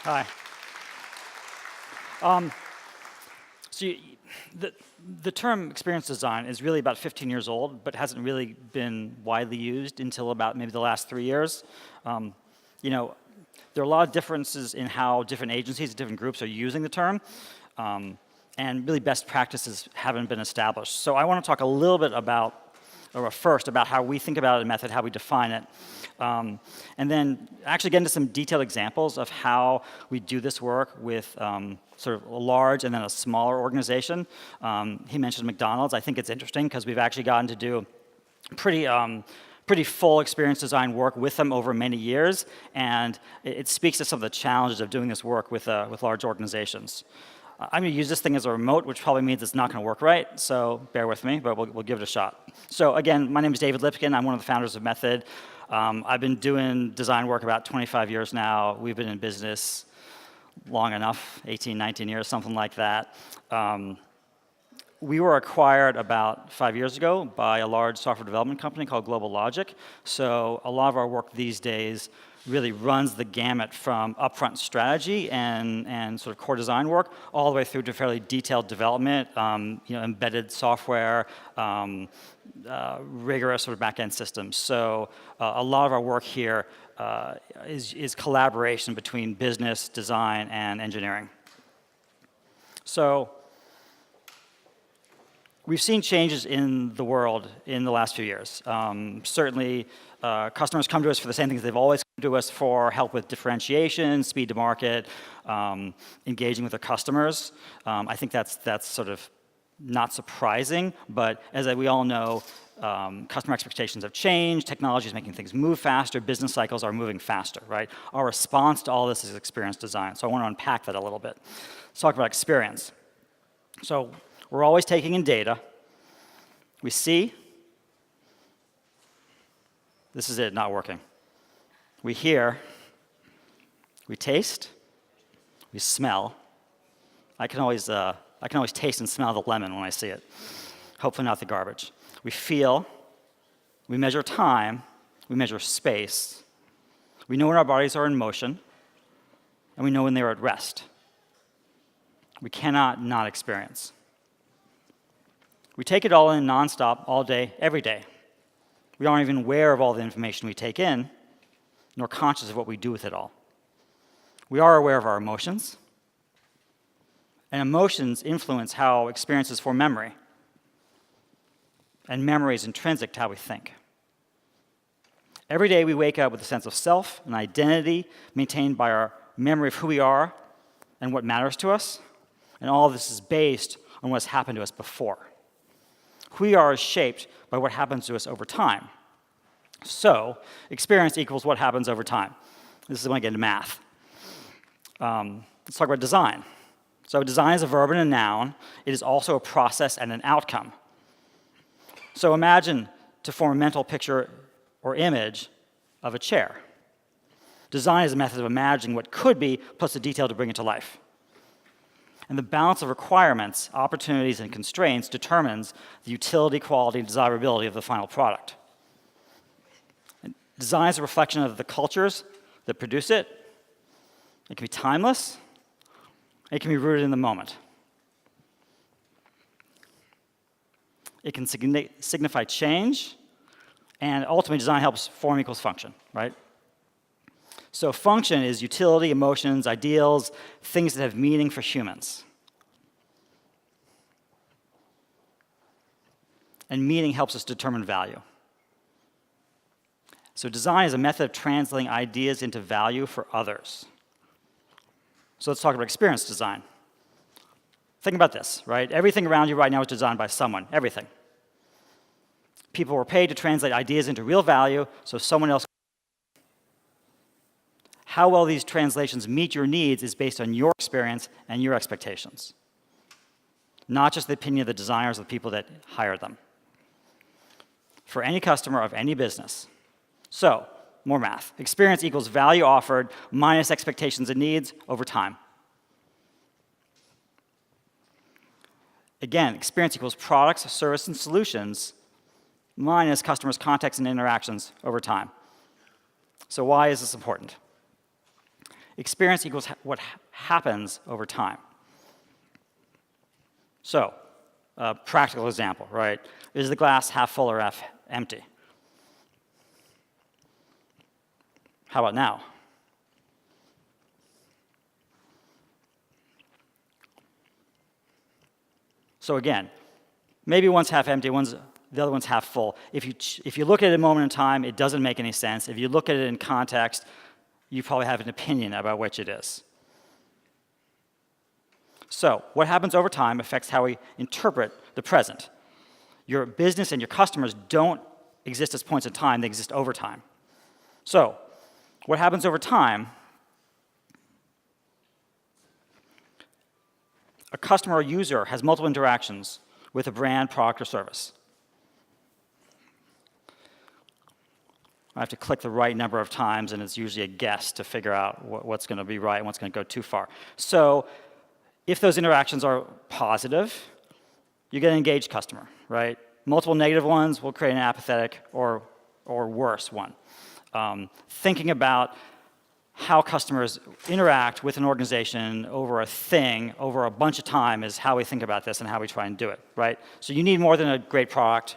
Hi. Um, so the term experience design is really about 15 years old, but hasn't really been widely used until about maybe the last 3 years. Um, you know, there are a lot of differences in how different agencies, different groups are using the term, and really best practices haven't been established. So I want to talk a little bit about, or first, about how we think about a method, how we define it, and then actually get into some detailed examples of how we do this work with sort of a large and then a smaller organization. He mentioned McDonald's. I think it's interesting because we've actually gotten to do pretty full experience design work with them over many years, and it speaks to some of the challenges of doing this work with large organizations. I'm going to use this thing as a remote, which probably means it's not going to work right, so bear with me, but we'll give it a shot. So again, my name is David Lipkin. I'm one of the founders of Method. I've been doing design work about 25 years now. We've been in business long enough, 18, 19 years, something like that. We were acquired about 5 years ago by a large software development company called Global Logic. So a lot of our work these days really runs the gamut from upfront strategy and sort of core design work all the way through to fairly detailed development, embedded software, rigorous sort of back-end systems. So a lot of our work here is collaboration between business, design, and engineering. So we've seen changes in the world in the last few years. Certainly, customers come to us for the same things they've always come to us for: help with differentiation, speed to market, engaging with their customers. I think that's sort of not surprising, but as we all know, customer expectations have changed, technology is making things move faster, business cycles are moving faster, right? Our response to all this is experience design, so I want to unpack that a little bit. Let's talk about experience. So we're always taking in data. We see. This is it, not working. We hear. We taste. We smell. I can always taste and smell the lemon when I see it. Hopefully not the garbage. We feel. We measure time. We measure space. We know when our bodies are in motion. And we know when they're at rest. We cannot not experience. We take it all in nonstop, all day, every day. We aren't even aware of all the information we take in, nor conscious of what we do with it all. We are aware of our emotions, and emotions influence how experiences form memory, and memory is intrinsic to how we think. Every day we wake up with a sense of self and identity maintained by our memory of who we are and what matters to us, and all of this is based on what's happened to us before. Who we are is shaped by what happens to us over time. So, experience equals what happens over time. This is when I get into math. Let's talk about design. So design is a verb and a noun. It is also a process and an outcome. So imagine to form a mental picture or image of a chair. Design is a method of imagining what could be, plus the detail to bring it to life. And the balance of requirements, opportunities, and constraints determines the utility, quality, and desirability of the final product. And design is a reflection of the cultures that produce it. It can be timeless. It can be rooted in the moment. It can signify change. And ultimately, design helps form equals function, right? So function is utility, emotions, ideals, things that have meaning for humans. And meaning helps us determine value. So design is a method of translating ideas into value for others. So let's talk about experience design. Think about this, right? Everything around you right now is designed by someone, everything. People were paid to translate ideas into real value so someone else. How well these translations meet your needs is based on your experience and your expectations, not just the opinion of the designers or the people that hire them. For any customer of any business. So, more math. Experience equals value offered minus expectations and needs over time. Again, experience equals products, service, and solutions minus customers' contacts and interactions over time. So why is this important? Experience equals what happens over time. So, a practical example, right? Is the glass half full or half empty? How about now? So again, maybe one's half empty, the other one's half full. If you look at it a moment in time, it doesn't make any sense. If you look at it in context, you probably have an opinion about which it is. So what happens over time affects how we interpret the present. Your business and your customers don't exist as points in time, they exist over time. So what happens over time, a customer or user has multiple interactions with a brand, product, or service. I have to click the right number of times, and it's usually a guess to figure out what's going to be right and what's going to go too far. So if those interactions are positive, you get an engaged customer, right? Multiple negative ones will create an apathetic or worse one. Thinking about how customers interact with an organization over a thing over a bunch of time is how we think about this and how we try and do it, right? So you need more than a great product.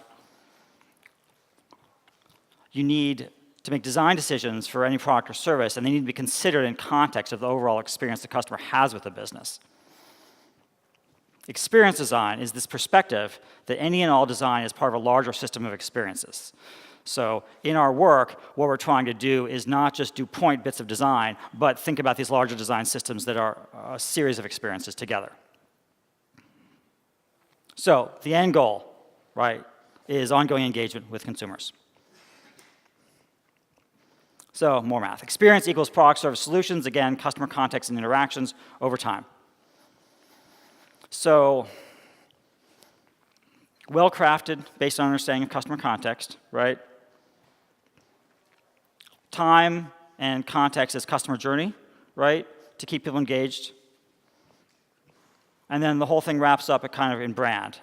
You need to make design decisions for any product or service, and they need to be considered in context of the overall experience the customer has with the business. Experience design is this perspective that any and all design is part of a larger system of experiences. So in our work, what we're trying to do is not just do point bits of design, but think about these larger design systems that are a series of experiences together. So the end goal, right, is ongoing engagement with consumers. So more math. Experience equals product, service, solutions. Again, customer context and interactions over time. So well-crafted based on understanding of customer context, right? Time and context as customer journey, right? To keep people engaged. And then the whole thing wraps up kind of in brand.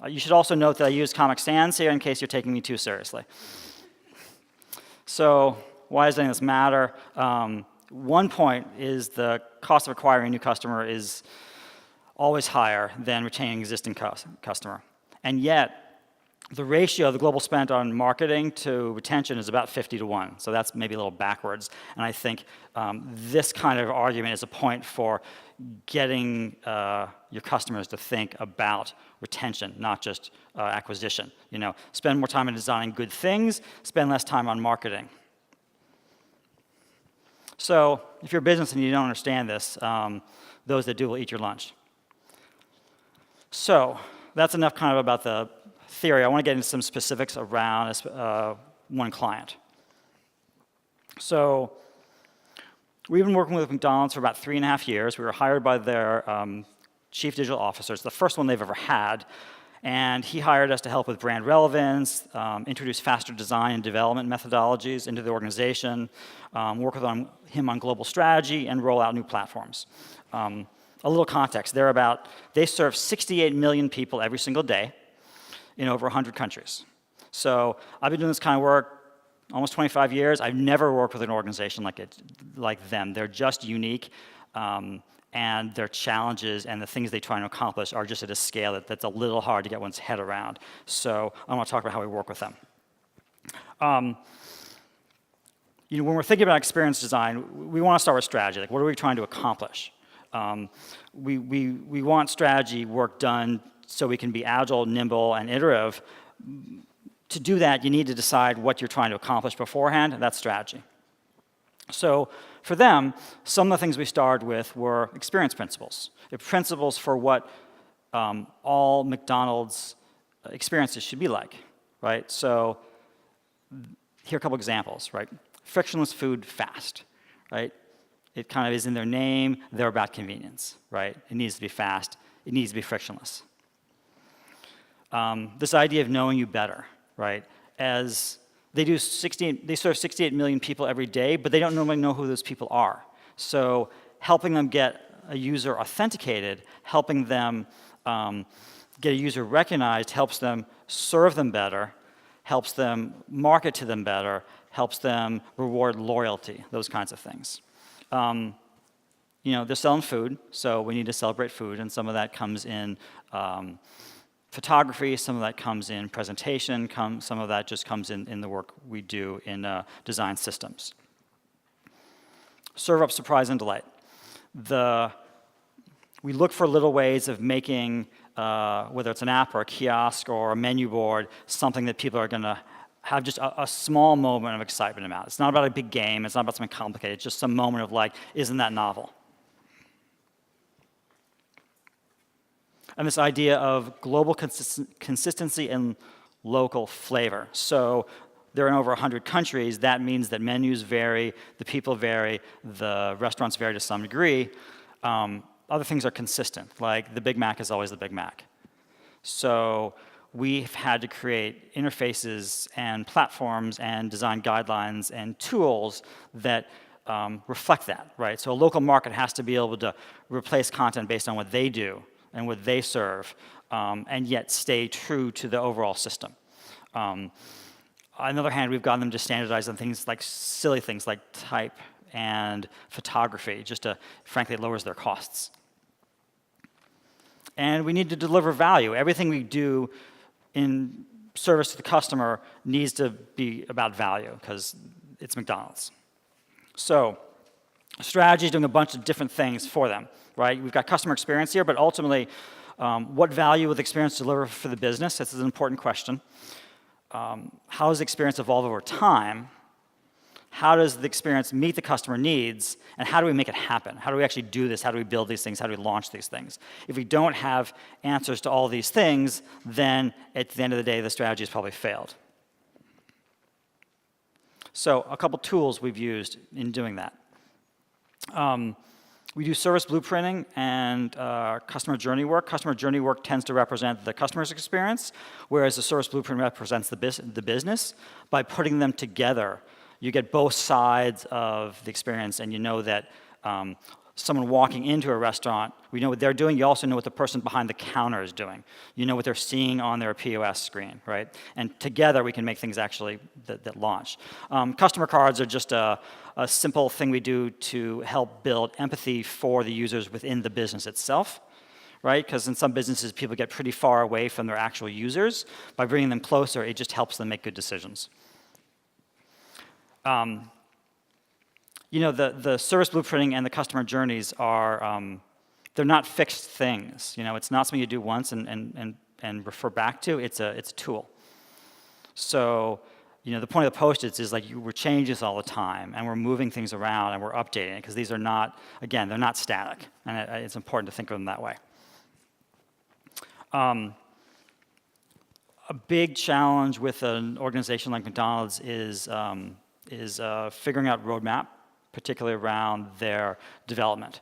You should also note that I use Comic Sans here in case you're taking me too seriously. So why does any of this matter? One point is the cost of acquiring a new customer is always higher than retaining an existing customer. And yet, the ratio of the global spend on marketing to retention is about 50-1. So that's maybe a little backwards. And I think this kind of argument is a point for getting your customers to think about retention, not just acquisition. You know, spend more time in designing good things, spend less time on marketing. So if you're a business and you don't understand this, those that do will eat your lunch. So that's enough kind of about the theory. I want to get into some specifics around one client. So we've been working with McDonald's for about 3.5 years. We were hired by their chief digital officer. It's the first one they've ever had. And he hired us to help with brand relevance, introduce faster design and development methodologies into the organization, work with him on global strategy, and roll out new platforms. A little context, they serve 68 million people every single day in over 100 countries. So I've been doing this kind of work almost 25 years. I've never worked with an organization like them. They're just unique, and their challenges and the things they try to accomplish are just at a scale that's a little hard to get one's head around. So I want to talk about how we work with them. You know, when we're thinking about experience design, we want to start with strategy. Like, what are we trying to accomplish? We want strategy work done so we can be agile, nimble, and iterative. To do that, you need to decide what you're trying to accomplish beforehand, and that's strategy. So for them, some of the things we started with were experience principles. The principles for what all McDonald's experiences should be like, right? So here are a couple examples, right? Frictionless food fast, right? It kind of is in their name. They're about convenience, right? It needs to be fast. It needs to be frictionless. This idea of knowing you better, right? As they serve 68 million people every day, but they don't normally know who those people are. So helping them get a user authenticated, helping them get a user recognized, helps them serve them better, helps them market to them better, helps them reward loyalty, those kinds of things. they're selling food, so we need to celebrate food, and some of that comes in photography, some of that comes in presentation, some of that just comes in the work we do in design systems. Serve up surprise and delight. We look for little ways of making, whether it's an app or a kiosk or a menu board, something that people are going to have just a small moment of excitement about. It's not about a big game, it's not about something complicated, it's just some moment of like, isn't that novel? And this idea of global consistency and local flavor. So they're in over 100 countries. That means that menus vary, the people vary, the restaurants vary to some degree. Other things are consistent, like the Big Mac is always the Big Mac. So we've had to create interfaces and platforms and design guidelines and tools that reflect that, right? So a local market has to be able to replace content based on what they do and what they serve, and yet stay true to the overall system. On the other hand, we've gotten them to standardize on things like silly things like type and photography, just to, frankly, it lowers their costs. And we need to deliver value. Everything we do in service to the customer needs to be about value, because it's McDonald's. So strategy is doing a bunch of different things for them, right? We've got customer experience here, but ultimately, what value will the experience deliver for the business? This is an important question. How does the experience evolve over time? How does the experience meet the customer needs? And how do we make it happen? How do we actually do this? How do we build these things? How do we launch these things? If we don't have answers to all these things, then at the end of the day, the strategy has probably failed. So a couple tools we've used in doing that. We do service blueprinting and customer journey work. Customer journey work tends to represent the customer's experience, whereas the service blueprint represents the business. By putting them together, you get both sides of the experience, and you know that someone walking into a restaurant, we know what they're doing. You also know what the person behind the counter is doing. You know what they're seeing on their POS screen, right? And together, we can make things actually that launch. Customer cards are just a simple thing we do to help build empathy for the users within the business itself, right? Because in some businesses, people get pretty far away from their actual users. By bringing them closer, it just helps them make good decisions. The service blueprinting and the customer journeys are, they're not fixed things. It's not something you do once and refer back to. It's a tool. So, the point of the Post-its is like we're changing this all the time, and we're moving things around, and we're updating it, because these are not, again, they're not static, and it's important to think of them that way. A big challenge with an organization like McDonald's is figuring out roadmap, particularly around their development.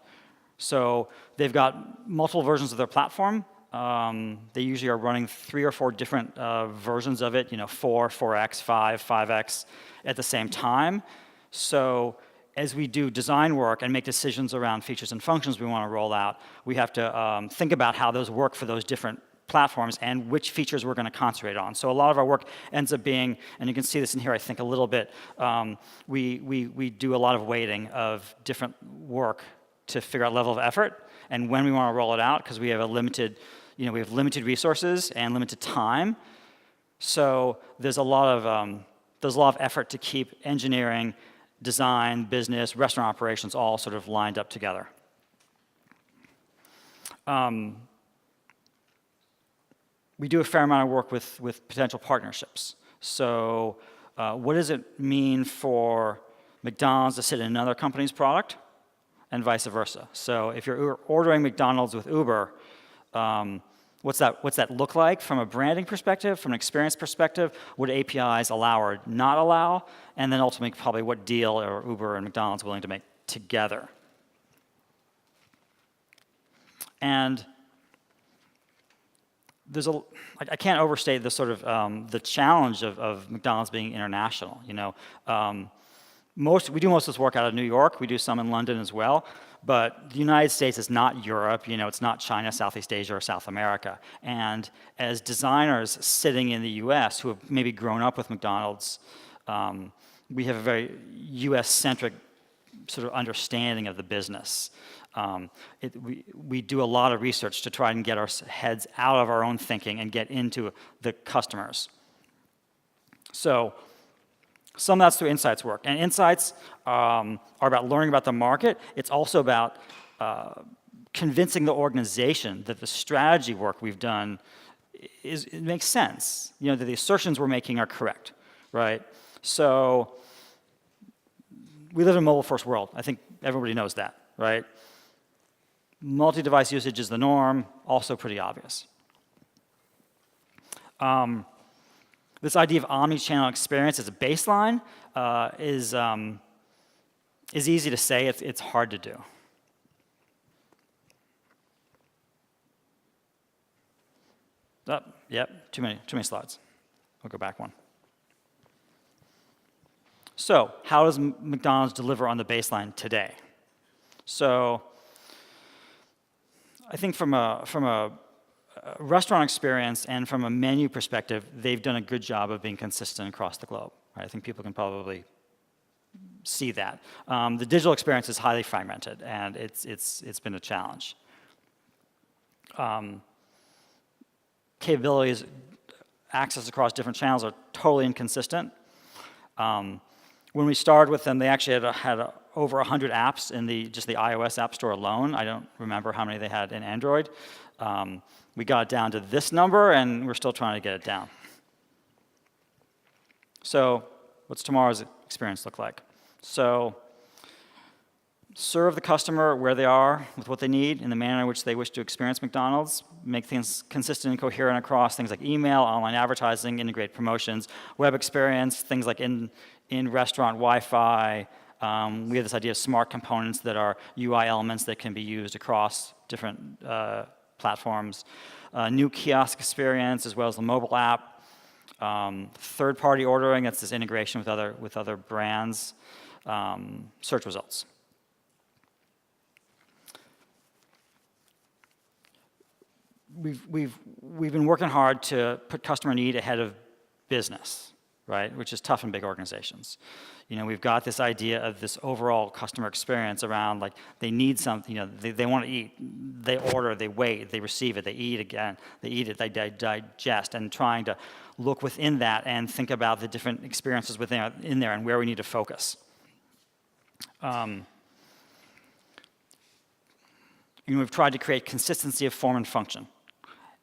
So they've got multiple versions of their platform. They usually are running 3 or 4 different versions of it, 4, 4x, 5, 5x at the same time. So as we do design work and make decisions around features and functions we want to roll out, we have to think about how those work for those different platforms and which features we're going to concentrate on. So a lot of our work ends up being, and you can see this in here, I think, a little bit, we do a lot of weighting of different work to figure out level of effort and when we want to roll it out, because we have limited resources and limited time. So there's a lot of effort to keep engineering, design, business, restaurant operations all sort of lined up together. We do a fair amount of work with potential partnerships. So what does it mean for McDonald's to sit in another company's product and vice versa? So if you're ordering McDonald's with Uber, what's that look like from a branding perspective, from an experience perspective? What APIs allow or not allow? And then ultimately probably what deal are Uber and McDonald's willing to make together? And I can't overstate the sort of the challenge of McDonald's being international. We do most of this work out of New York. We do some in London as well. But the United States is not Europe. It's not China, Southeast Asia, or South America. And as designers sitting in the U.S. who have maybe grown up with McDonald's, we have a very U.S.-centric sort of understanding of the business. We do a lot of research to try and get our heads out of our own thinking and get into the customers. So some of that's through insights work. And insights are about learning about the market. It's also about convincing the organization that the strategy work we've done it makes sense. You know, that the assertions we're making are correct, right? So we live in a mobile-first world. I think everybody knows that, right? Multi-device usage is the norm, also pretty obvious. This idea of omni-channel experience as a baseline is easy to say, it's hard to do. Yep, too many slides. I'll go back one. So, how does McDonald's deliver on the baseline today? So, I think from a restaurant experience and from a menu perspective, they've done a good job of being consistent across the globe. Right? I think people can probably see that. The digital experience is highly fragmented, and it's been a challenge. Capabilities, access across different channels are totally inconsistent. When we started with them, they actually had over 100 apps in just the iOS App Store alone. I don't remember how many they had in Android. We got it down to this number, and we're still trying to get it down. So what's tomorrow's experience look like? So serve the customer where they are with what they need in the manner in which they wish to experience McDonald's, make things consistent and coherent across things like email, online advertising, integrate promotions, web experience, things like in-restaurant Wi-Fi. We have this idea of smart components that are UI elements that can be used across different platforms. New kiosk experience as well as the mobile app. Third-party ordering, that's this integration with other brands. Search results. We've been working hard to put customer need ahead of business, right? Which is tough in big organizations. You know, we've got this idea of this overall customer experience around like they need something, you know, they want to eat, they order, they wait, they receive it, they eat again, they eat it, they digest, and trying to look within that and think about the different experiences in there and where we need to focus. You know, we've tried to create consistency of form and function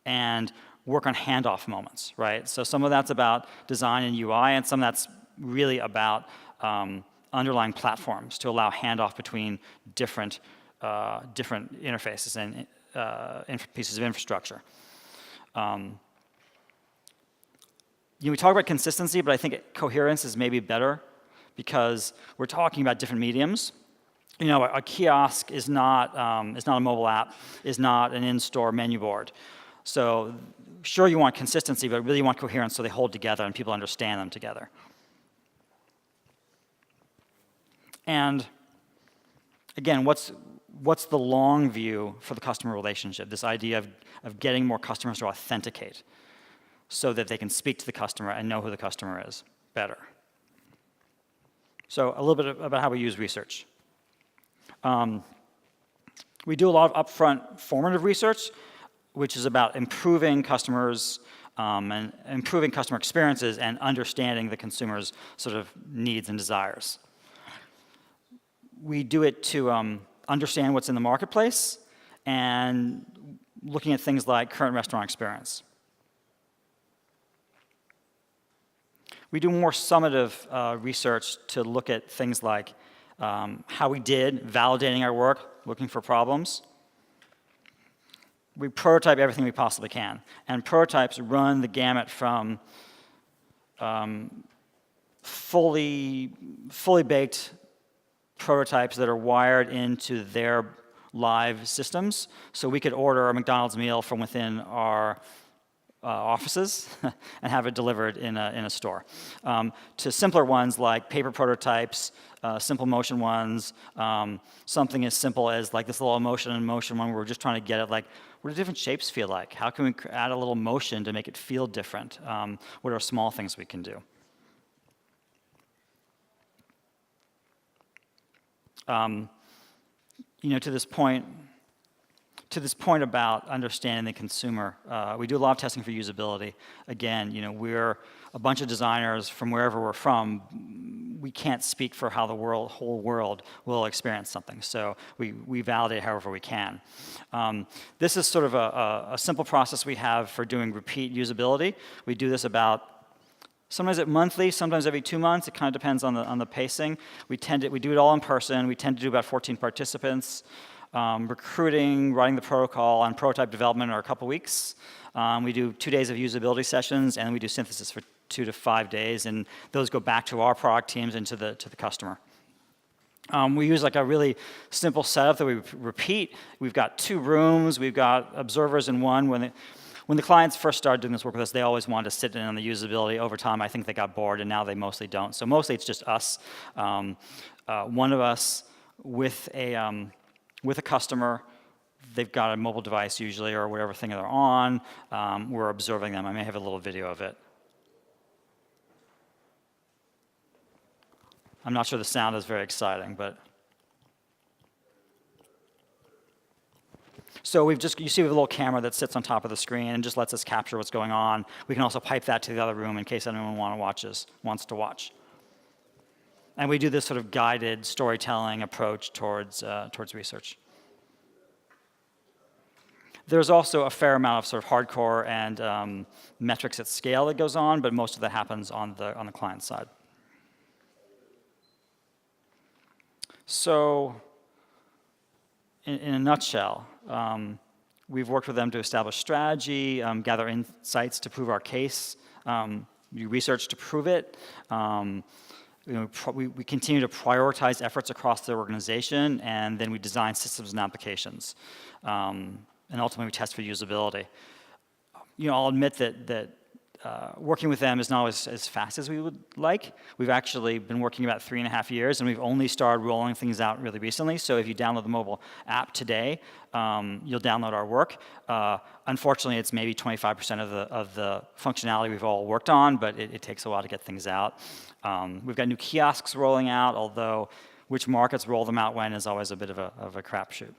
and work on handoff moments, right? So some of that's about design and UI, and some of that's really about underlying platforms to allow handoff between different interfaces and pieces of infrastructure. You know, we talk about consistency, but I think coherence is maybe better because we're talking about different mediums. You know, a kiosk is not a mobile app, is not an in-store menu board. So sure, you want consistency, but really you want coherence so they hold together and people understand them together. And again, what's the long view for the customer relationship? This idea of getting more customers to authenticate so that they can speak to the customer and know who the customer is better. So a little bit about how we use research. We do a lot of upfront formative research, which is about improving customers and improving customer experiences and understanding the consumer's sort of needs and desires. We do it to understand what's in the marketplace and looking at things like current restaurant experience. We do more summative research to look at things like how we did, validating our work, looking for problems. We prototype everything we possibly can. And prototypes run the gamut from fully baked prototypes that are wired into their live systems. So we could order a McDonald's meal from within our offices and have it delivered in a store. To simpler ones like paper prototypes, simple motion ones, something as simple as like this little motion one where we're just trying to get it like, what do different shapes feel like? How can we add a little motion to make it feel different? What are small things we can do? You to this point about understanding the consumer, we do a lot of testing for usability. Again, we're a bunch of designers from wherever we're from. We can't speak for how the whole world will experience something, so we validate however we can. This is sort of a simple process we have for doing repeat usability. We do this sometimes monthly, sometimes every 2 months. It kind of depends on the pacing. We do it all in person. We tend to do about 14 participants. Recruiting, writing the protocol, and prototype development are a couple weeks. We do 2 days of usability sessions, and we do synthesis for 2 to 5 days, and those go back to our product teams and to the customer. We use like a really simple setup that we repeat. We've got 2 rooms. We've got observers in one. When the clients first started doing this work with us, they always wanted to sit in on the usability. Over time, I think they got bored, and now they mostly don't. So mostly it's just us, one of us with a customer. They've got a mobile device usually, or whatever thing they're on. We're observing them. I may have a little video of it. I'm not sure the sound is very exciting, but. So you see we have a little camera that sits on top of the screen and just lets us capture what's going on. We can also pipe that to the other room in case anyone wants to watch. And we do this sort of guided storytelling approach towards research. There's also a fair amount of sort of hardcore and metrics at scale that goes on, but most of that happens on the client side. So, in a nutshell, we've worked with them to establish strategy, gather insights to prove our case, do research to prove it. We continue to prioritize efforts across the organization, and then we design systems and applications. And ultimately, we test for usability. I'll admit that working with them is not always as fast as we would like. We've actually been working about 3.5 years, and we've only started rolling things out really recently. So if you download the mobile app today, you'll download our work. Unfortunately, it's maybe 25% of the functionality we've all worked on, but it takes a while to get things out. We've got new kiosks rolling out, although which markets roll them out when is always a bit of a crapshoot.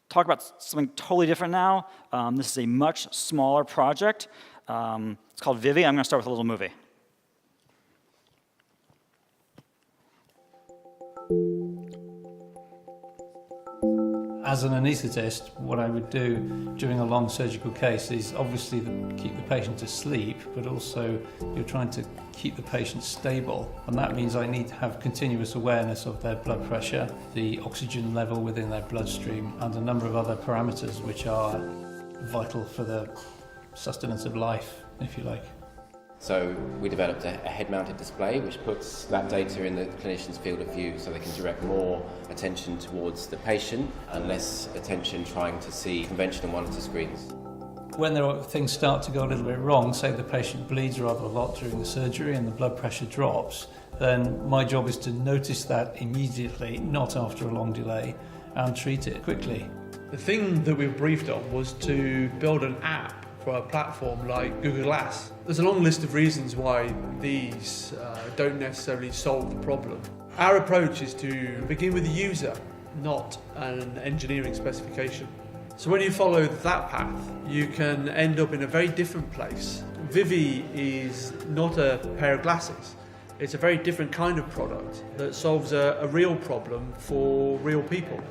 Talk about something totally different now. This is a much smaller project. It's called Vivi. I'm going to start with a little movie. As an anaesthetist, what I would do during a long surgical case is obviously keep the patient asleep, but also you're trying to keep the patient stable. And that means I need to have continuous awareness of their blood pressure, the oxygen level within their bloodstream, and a number of other parameters which are vital for the sustenance of life, if you like. So we developed a head-mounted display which puts that data in the clinician's field of view so they can direct more attention towards the patient and less attention trying to see conventional monitor screens. When things start to go a little bit wrong, say the patient bleeds rather a lot during the surgery and the blood pressure drops, then my job is to notice that immediately, not after a long delay, and treat it quickly. The thing that we were briefed on was to build an app for a platform like Google Glass. There's a long list of reasons why these don't necessarily solve the problem. Our approach is to begin with the user, not an engineering specification. So when you follow that path, you can end up in a very different place. Vivi is not a pair of glasses. It's a very different kind of product that solves a real problem for real people.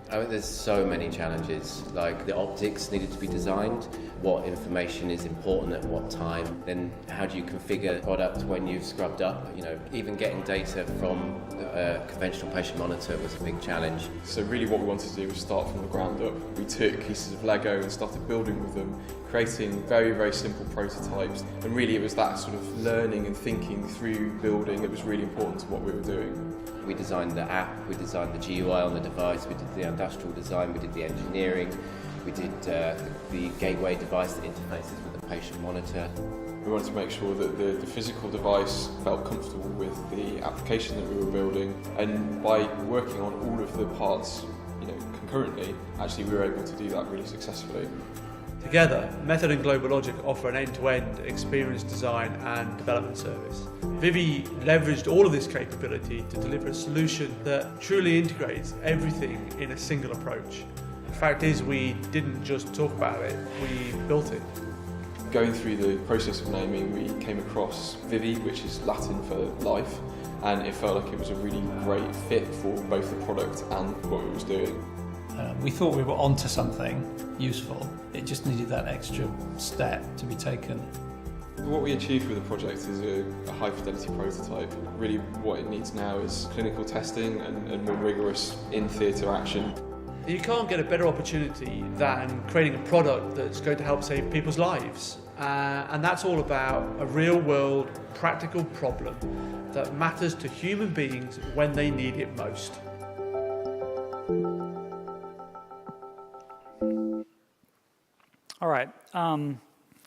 I mean, there's so many challenges, like the optics needed to be designed, what information is important at what time, then how do you configure the product when you've scrubbed up, even getting data from a conventional patient monitor was a big challenge. So really what we wanted to do was start from the ground up. We took pieces of Lego and started building with them, creating very, very simple prototypes, and really it was that sort of learning and thinking through building that was really important to what we were doing. We designed the app, we designed the GUI on the device, we did the industrial design, we did the engineering, we did the gateway device that interfaces with the patient monitor. We wanted to make sure that the physical device felt comfortable with the application that we were building, and by working on all of the parts concurrently, actually we were able to do that really successfully. Together, Method and Global Logic offer an end-to-end experience design and development service. Vivi leveraged all of this capability to deliver a solution that truly integrates everything in a single approach. The fact is, we didn't just talk about it, we built it. Going through the process of naming, we came across Vivi, which is Latin for life, and it felt like it was a really great fit for both the product and what it was doing. We thought we were onto something useful. It just needed that extra step to be taken. What we achieved with the project is a high fidelity prototype. Really what it needs now is clinical testing and more rigorous in-theatre action. You can't get a better opportunity than creating a product that's going to help save people's lives. And that's all about a real-world, practical problem that matters to human beings when they need it most. All right, let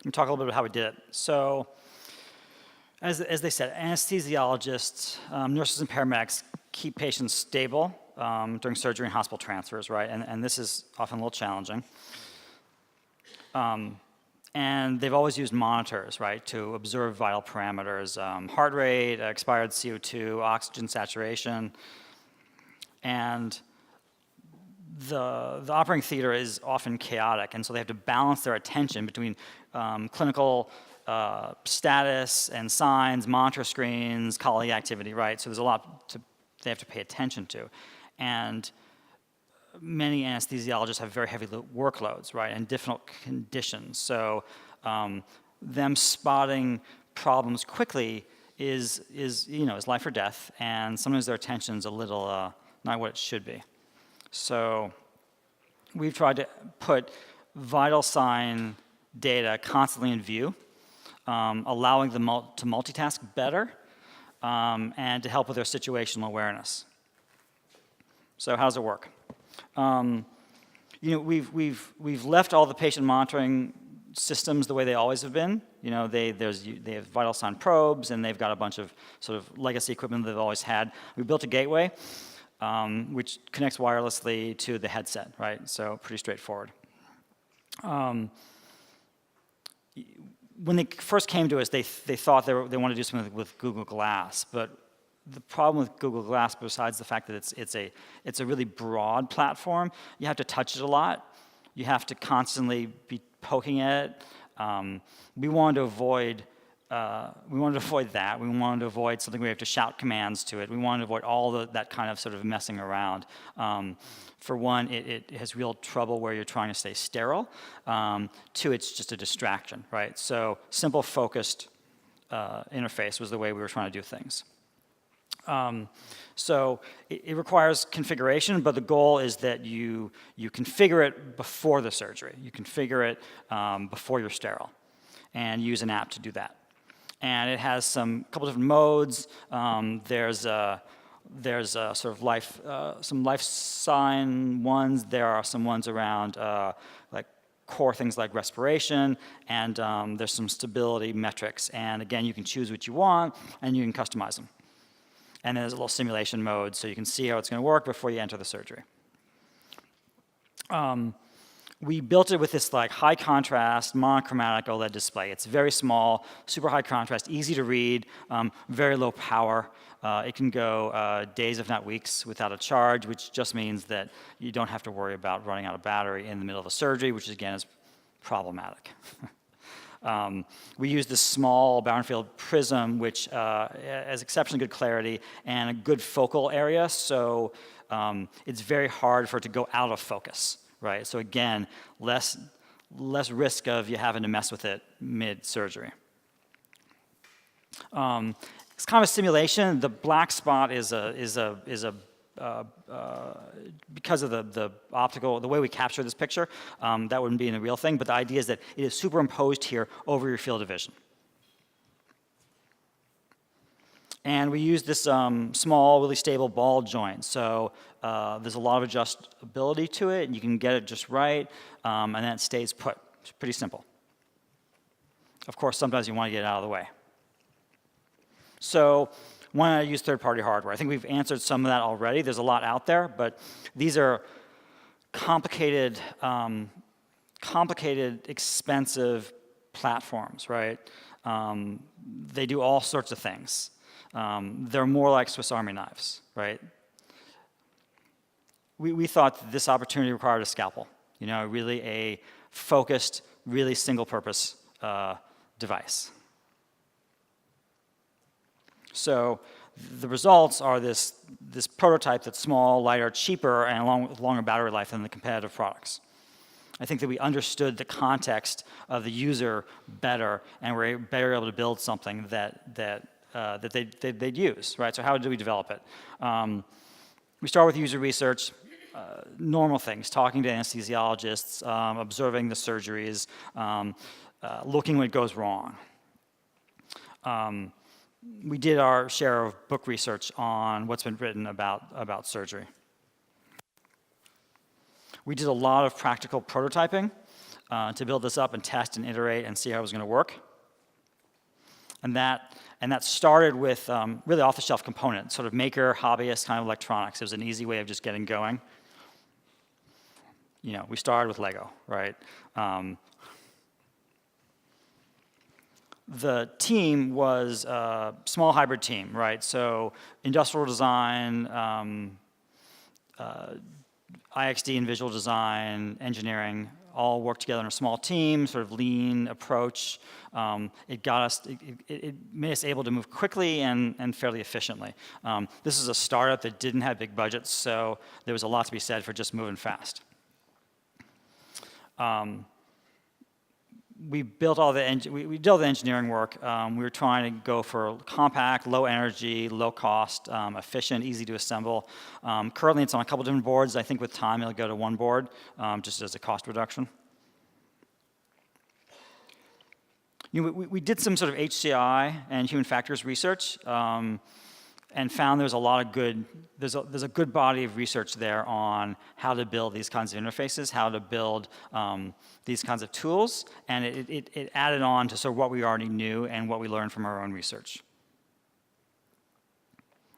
me talk a little bit about how we did it. So, as they said, anesthesiologists, nurses and paramedics keep patients stable during surgery and hospital transfers, right? And this is often a little challenging. And they've always used monitors, right, to observe vital parameters, heart rate, expired CO2, oxygen saturation. And the operating theater is often chaotic, and so they have to balance their attention between clinical status and signs, monitor screens, colleague activity, right? So there's a lot they have to pay attention to. And many anesthesiologists have very heavy workloads, right, and difficult conditions. So them spotting problems quickly is life or death, and sometimes their attention's a little not what it should be. So we've tried to put vital sign data constantly in view, allowing them to multitask better, and to help with their situational awareness. So how does it work? We've left all the patient monitoring systems the way they always have been. They have vital sign probes, and they've got a bunch of sort of legacy equipment they've always had. We built a gateway, which connects wirelessly to the headset, right? So pretty straightforward. When they first came to us, they thought they wanted to do something with Google Glass, but the problem with Google Glass, besides the fact that it's a really broad platform, you have to touch it a lot. You have to constantly be poking at it. We wanted to avoid that. We wanted to avoid something where you have to shout commands to it. We wanted to avoid all that kind of sort of messing around. For one, it has real trouble where you're trying to stay sterile. Two, it's just a distraction, right? So simple, focused interface was the way we were trying to do things. So it requires configuration, but the goal is that you configure it before the surgery. You configure it before you're sterile, and use an app to do that. And it has a couple different modes. There's a sort of some life sign ones. There are some ones around like core things like respiration, and there's some stability metrics. And again, you can choose what you want, and you can customize them. And then there's a little simulation mode, so you can see how it's going to work before you enter the surgery. We built it with this like high contrast, monochromatic OLED display. It's very small, super high contrast, easy to read, very low power. It can go days, if not weeks, without a charge, which just means that you don't have to worry about running out of battery in the middle of a surgery, which again is problematic. We use this small Bauernfeld prism, which has exceptionally good clarity and a good focal area, so it's very hard for it to go out of focus, right? So again, less risk of you having to mess with it mid-surgery. It's kind of a simulation. The black spot is because of the way we capture this picture, that wouldn't be in the real thing, but the idea is that it is superimposed here over your field of vision. And we use this small, really stable ball joint, so there's a lot of adjustability to it, and you can get it just right, and then it stays put. It's pretty simple. Of course, sometimes you want to get it out of the way. So why not use third-party hardware? I think we've answered some of that already. There's a lot out there, but these are complicated, expensive platforms, right? They do all sorts of things. They're more like Swiss Army knives, right? We thought that this opportunity required a scalpel, really a focused, really single-purpose device. So the results are this prototype that's small, lighter, cheaper, and longer battery life than the competitive products. I think that we understood the context of the user better, and were better able to build something that they'd use, right? So how did we develop it? We start with user research, normal things, talking to anesthesiologists, observing the surgeries, looking when it goes wrong. We did our share of book research on what's been written about surgery. We did a lot of practical prototyping to build this up and test and iterate and see how it was going to work. And that started with really off-the-shelf components, sort of maker, hobbyist kind of electronics. It was an easy way of just getting going. We started with Lego, right? The team was a small hybrid team, right? So industrial design, IXD and visual design, engineering, all worked together in a small team, sort of lean approach. It made us able to move quickly and fairly efficiently. This is a startup that didn't have big budgets, so there was a lot to be said for just moving fast. We built all we did all the engineering work. We were trying to go for compact, low energy, low cost, efficient, easy to assemble. Currently, it's on a couple different boards. I think with time, it'll go to one board, just as a cost reduction. We did some sort of HCI and human factors research, and found there's a lot of there's a good body of research there on how to build these kinds of interfaces, how to build these kinds of tools, and it added on to sort of what we already knew and what we learned from our own research.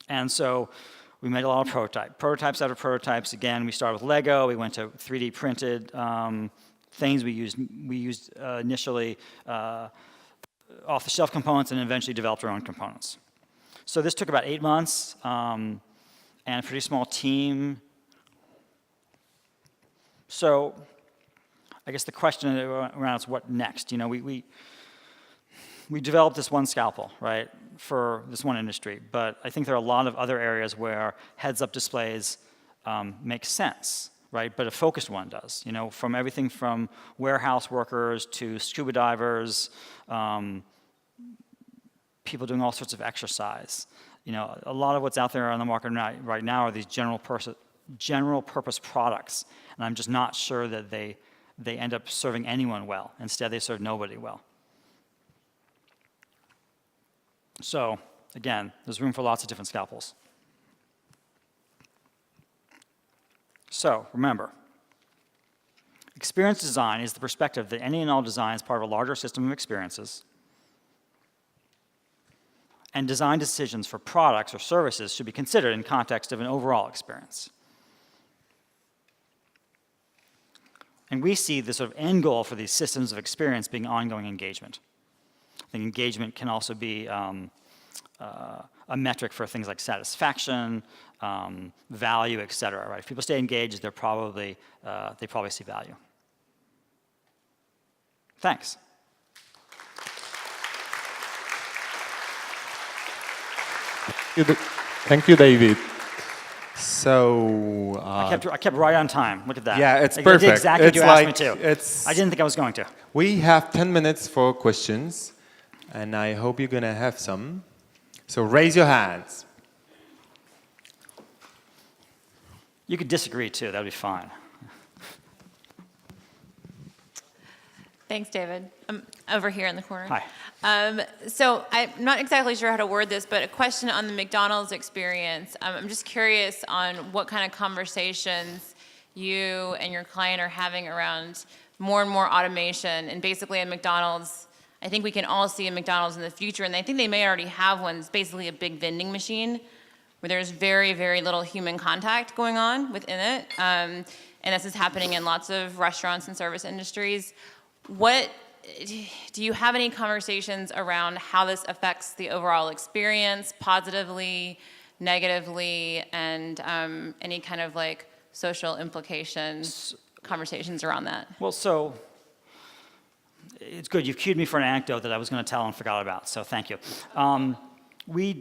And so we made a lot of prototypes out of prototypes. Again, we started with Lego, we went to 3D printed things. We used initially off-the-shelf components and eventually developed our own components. So this took about 8 months, and a pretty small team. So I guess the question around is what next? We developed this one scalpel, right, for this one industry, but I think there are a lot of other areas where heads-up displays make sense, right, but a focused one does. From everything from warehouse workers to scuba divers, people doing all sorts of exercise. A lot of what's out there on the market right now are these general purpose products, and I'm just not sure that they end up serving anyone well. Instead, they serve nobody well. So, again, there's room for lots of different scalpels. So, remember, experience design is the perspective that any and all design is part of a larger system of experiences, and design decisions for products or services should be considered in context of an overall experience. And we see the sort of end goal for these systems of experience being ongoing engagement. I think engagement can also be a metric for things like satisfaction, value, et cetera, right? If people stay engaged, they probably see value. Thanks. Thank you, David. So I kept right on time. Look at that. Yeah, it's I perfect. did exactly what you asked me to. It's, I didn't think I was going to. We have 10 minutes for questions, and I hope you're going to have some. So raise your hands. You could disagree too. That'd be fine. Thanks, David. I'm over here in the corner. Hi. So I'm not exactly sure how to word this, but a question on the McDonald's experience. I'm just curious on what kind of conversations you and your client are having around more and more automation. And basically at McDonald's, I think we can all see a McDonald's in the future, and I think they may already have one. It's basically a big vending machine where there's very, very little human contact going on within it. And this is happening in lots of restaurants and service industries. What do you have any conversations around how this affects the overall experience, positively, negatively, and any kind of like social implications, conversations around that? Well, so it's good. You've cued me for an anecdote that I was going to tell and forgot about, so thank you. We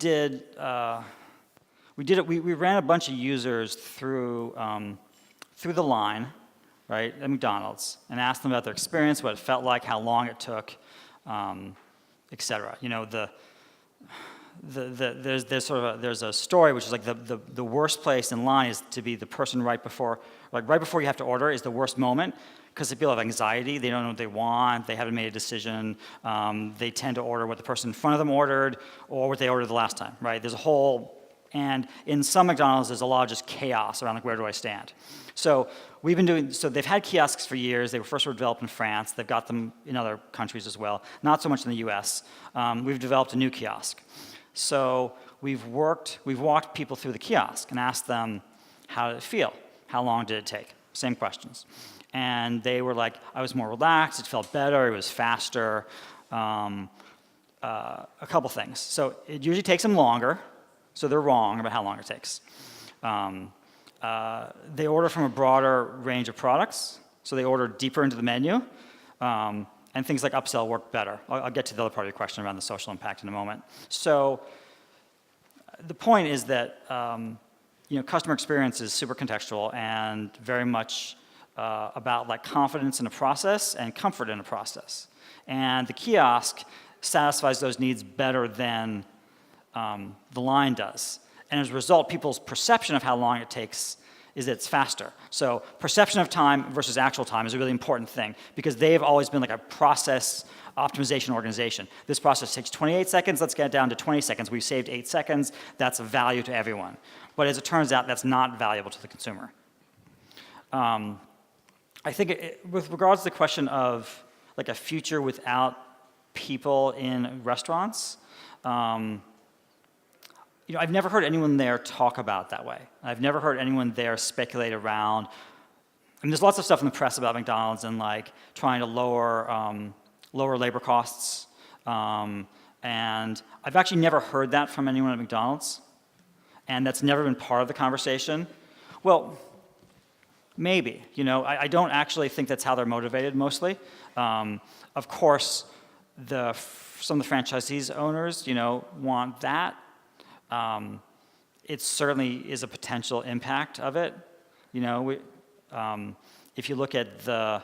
ran a bunch of users through the line, right, at McDonald's, and asked them about their experience, what it felt like, how long it took, et cetera. You know, there's a story which is like the worst place in line is to be the person right before you have to order is the worst moment, because people have anxiety, they don't know what they want, they haven't made a decision, they tend to order what the person in front of them ordered or what they ordered the last time, right? There's a whole, and in some McDonald's there's a lot of just chaos around like, where do I stand? So they've had kiosks for years. They were first developed in France. They've got them in other countries as well, not so much in the US. We've developed a new kiosk. So we've walked people through the kiosk and asked them, how did it feel? How long did it take? Same questions. And they were like, I was more relaxed, it felt better, it was faster, a couple things. So it usually takes them longer, so they're wrong about how long it takes. They order from a broader range of products, so they order deeper into the menu, and things like upsell work better. I'll get to the other part of your question around the social impact in a moment. So the point is that customer experience is super contextual and very much about like confidence in a process and comfort in a process. And the kiosk satisfies those needs better than the line does. And as a result, people's perception of how long it takes is that it's faster. So perception of time versus actual time is a really important thing because they've always been like a process optimization organization. This process takes 28 seconds, let's get it down to 20 seconds. We've saved 8 seconds, that's a value to everyone. But as it turns out, that's not valuable to the consumer. I think with regards to the question of like a future without people in restaurants, I've never heard anyone there talk about it that way. I've never heard anyone there speculate around. I mean, there's lots of stuff in the press about McDonald's and like trying to lower labor costs, and I've actually never heard that from anyone at McDonald's, and that's never been part of the conversation. Well, maybe. I don't actually think that's how they're motivated mostly. Of course, some of the franchisees owners, want that. It certainly is a potential impact of it. If you look at the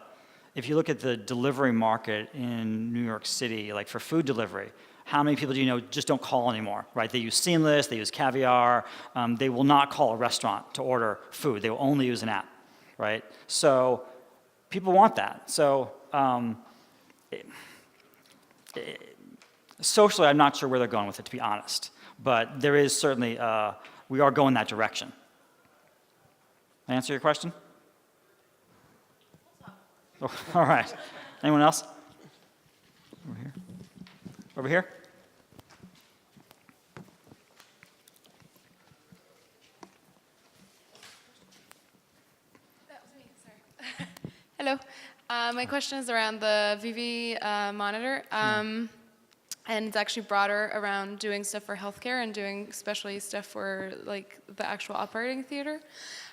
delivery market in New York City, like for food delivery, how many people do you know just don't call anymore, right? They use Seamless, they use Caviar. They will not call a restaurant to order food. They will only use an app, right? So people want that. So socially, I'm not sure where they're going with it, to be honest. But there is certainly, we are going that direction. Did I answer your question? Oh, all right. Anyone else? Over here. Over here? That was me, sorry. Hello. My question is around the VV monitor. And it's actually broader around doing stuff for healthcare and doing especially stuff for like the actual operating theater.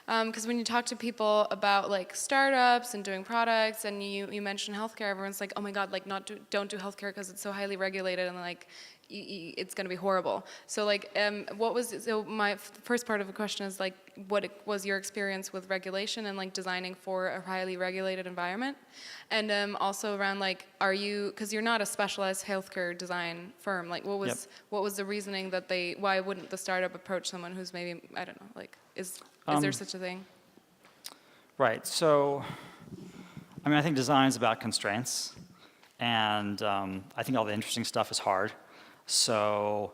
Because when you talk to people about like startups and doing products and you mention healthcare, everyone's like, oh my God, like don't do healthcare because it's so highly regulated and like it's going to be horrible. So like my first part of the question is like what was your experience with regulation and like designing for a highly regulated environment? And also around like, because you're not a specialized healthcare design firm, like what was the reasoning that why wouldn't the startup approach someone who's maybe, I don't know, like is there such a thing? Right, so, I mean, I think design is about constraints, and I think all the interesting stuff is hard. So,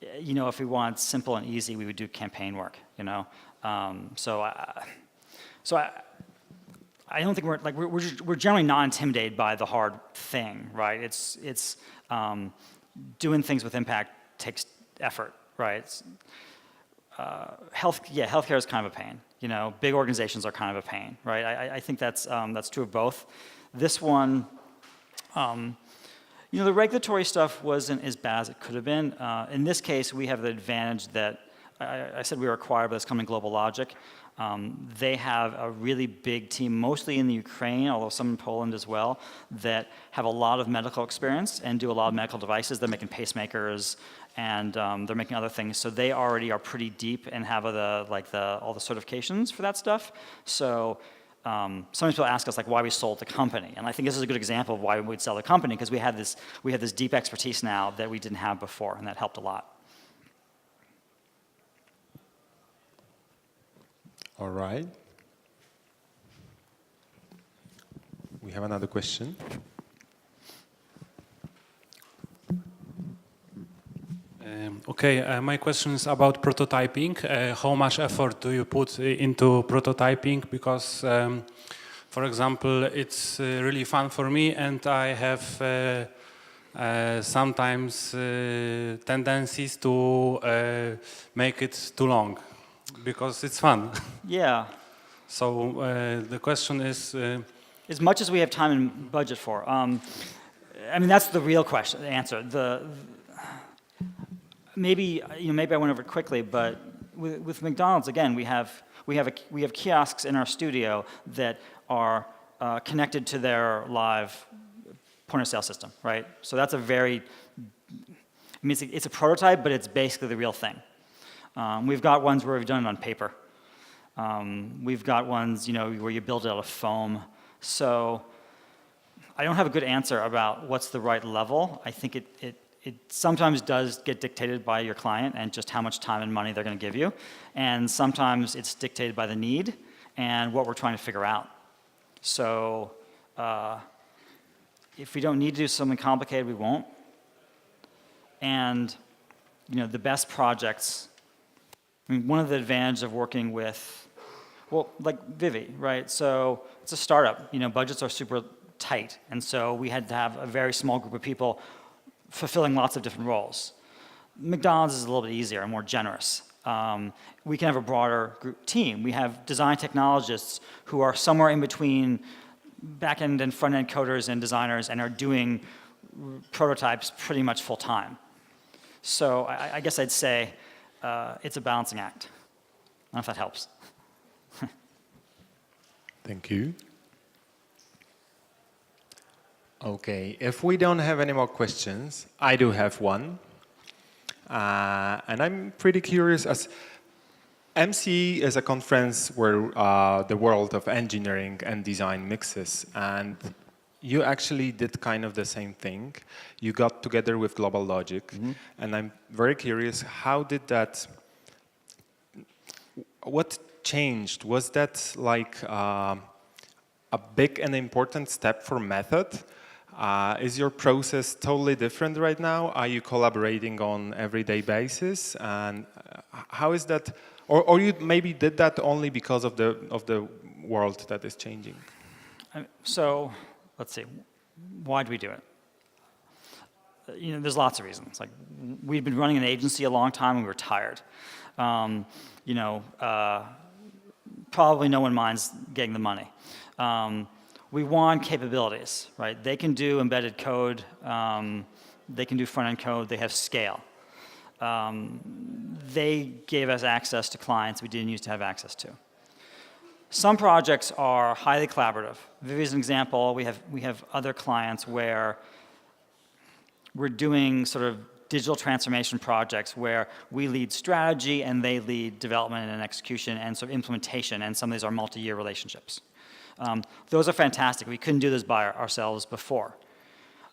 if we want simple and easy, we would do campaign work, So I don't think we're generally not intimidated by the hard thing, right? It's doing things with impact takes effort, right? Healthcare is kind of a pain. Big organizations are kind of a pain, right? I think that's true of both. This one, You know, the regulatory stuff wasn't as bad as it could have been. In this case, we have the advantage that I said we were acquired by this company, Global Logic. They have a really big team, mostly in the Ukraine, although some in Poland as well, that have a lot of medical experience and do a lot of medical devices. They're making pacemakers and they're making other things. So they already are pretty deep and have all the certifications for that stuff. So some people ask us like why we sold the company, and I think this is a good example of why we'd sell the company, because we had this deep expertise now that we didn't have before, and that helped a lot. All right. We have another question. Okay, my question is about prototyping. How much effort do you put into prototyping? Because, for example, it's really fun for me, and I have sometimes tendencies to make it too long, because it's fun. Yeah. So the question is... as much as we have time and budget for. I mean, that's the real question, the answer. Maybe I went over it quickly, but with McDonald's, again, we have kiosks in our studio that are connected to their live point of sale system, right? So that's it's a prototype, but it's basically the real thing. We've got ones where we've done it on paper. We've got ones, where you build it out of foam. So I don't have a good answer about what's the right level. I think it sometimes does get dictated by your client and just how much time and money they're going to give you. And sometimes it's dictated by the need and what we're trying to figure out. So if we don't need to do something complicated, we won't. And the best projects, I mean, one of the advantages of working with, like Vivi, right? So it's a startup. Budgets are super tight. And so we had to have a very small group of people fulfilling lots of different roles. McDonald's is a little bit easier and more generous. We can have a broader group team. We have design technologists who are somewhere in between back-end and front-end coders and designers and are doing prototypes pretty much full-time. So I guess I'd say it's a balancing act. I don't know if that helps. Thank you. Okay, if we don't have any more questions, I do have one. And I'm pretty curious, as MCE is a conference where the world of engineering and design mixes, and you actually did kind of the same thing. You got together with Global Logic, and I'm very curious, how did that, what changed? Was that like a big and important step for method? Is your process totally different right now? Are you collaborating on everyday basis? And how is that? Or you maybe did that only because of the world that is changing? So let's see. Why do we do it? There's lots of reasons. Like we've been running an agency a long time and we were tired. Probably no one minds getting the money. We want capabilities, right? They can do embedded code, they can do front-end code, they have scale. They gave us access to clients we didn't used to have access to. Some projects are highly collaborative. Vivi is an example. We have other clients where we're doing sort of digital transformation projects where we lead strategy and they lead development and execution and sort of implementation, and some of these are multi-year relationships. Those are fantastic. We couldn't do this by ourselves before.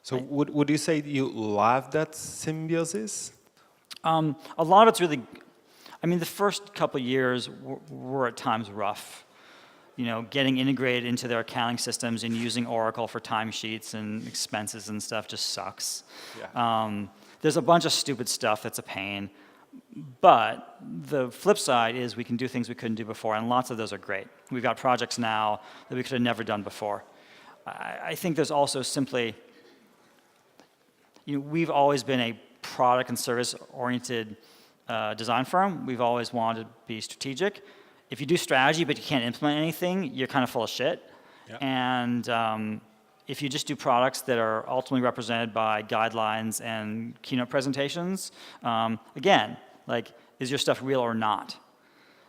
So would you say you love that symbiosis? A lot of it's really, the first couple of years were at times rough. Getting integrated into their accounting systems and using Oracle for timesheets and expenses and stuff just sucks. Yeah. There's a bunch of stupid stuff that's a pain. But the flip side is we can do things we couldn't do before, and lots of those are great. We've got projects now that we could have never done before. I think there's also simply, we've always been a product and service-oriented design firm. We've always wanted to be strategic. If you do strategy but you can't implement anything, you're kind of full of shit. Yeah. And if you just do products that are ultimately represented by guidelines and keynote presentations, again, like, is your stuff real or not?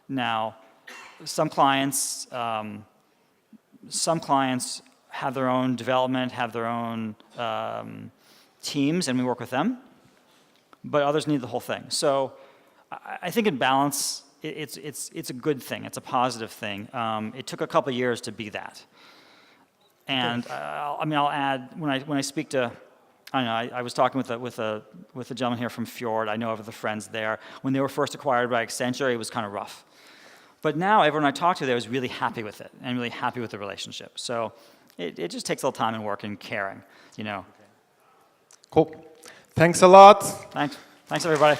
Now, some clients have their own development, have their own teams, and we work with them. But others need the whole thing. So I think in balance, it's a good thing. It's a positive thing. It took a couple of years to be that. And I'll add, when I speak to, I don't know, I was talking with a gentleman here from Fjord. I know of the friends there. When they were first acquired by Accenture, it was kind of rough. But now everyone I talked to there was really happy with it and really happy with the relationship. So it just takes a little time and work and caring, you know. Cool. Thanks a lot. Thanks everybody.